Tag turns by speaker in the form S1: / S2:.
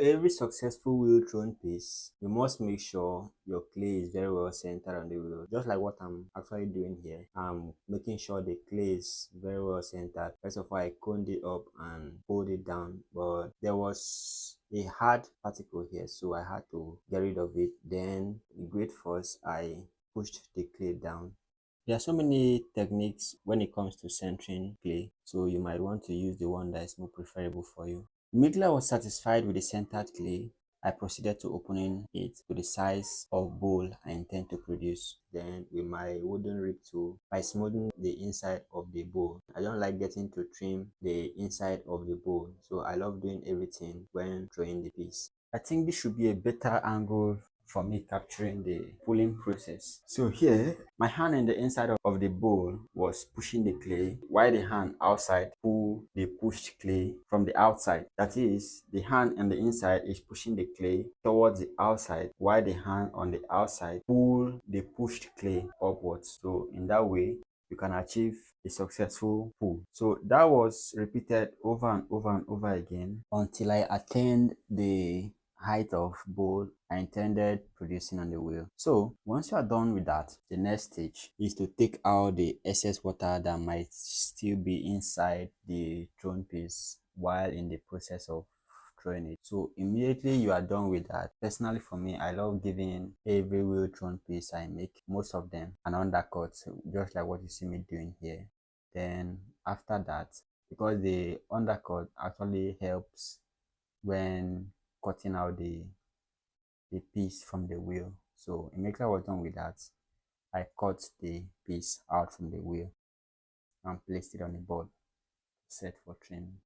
S1: every successful wheel thrown piece, you must make sure your clay is very well centered on the wheel. Just like what I'm actually doing here. I'm making sure the clay is very well centered. First of all, I coned it up and pulled it down, but there was a hard particle here, so I had to get rid of it. Then with great force, I pushed the clay down. There are so many techniques when it comes to centering clay, so you might want to use the one that is more preferable for you. Immediately I was satisfied with the centered clay, I proceeded to opening it to the size of bowl I intend to produce. Then with my wooden rip tool, I smoothing the inside of the bowl. I don't like getting to trim the inside of the bowl, so I love doing everything when throwing the piece. I think this should be a better angle for me capturing the pulling process. So here, my hand in the inside of the bowl was pushing the clay, while the hand outside pull the pushed clay from the outside. That is, the hand on the inside is pushing the clay towards the outside, while the hand on the outside pull the pushed clay upwards. So in that way, you can achieve a successful pull. So that was repeated over and over and over again until I attained the height of bowl I intended producing on the wheel. So once you are done with that, the next stage is to take out the excess water that might still be inside the thrown piece while in the process of throwing it. So immediately you are done with that. Personally for me, I love giving every wheel thrown piece I make, most of them, an undercut, just like what you see me doing here. Then after that, because the undercut actually helps when cutting out the piece from the wheel. So immediately I was done with that, I cut the piece out from the wheel and placed it on the board set for trimming.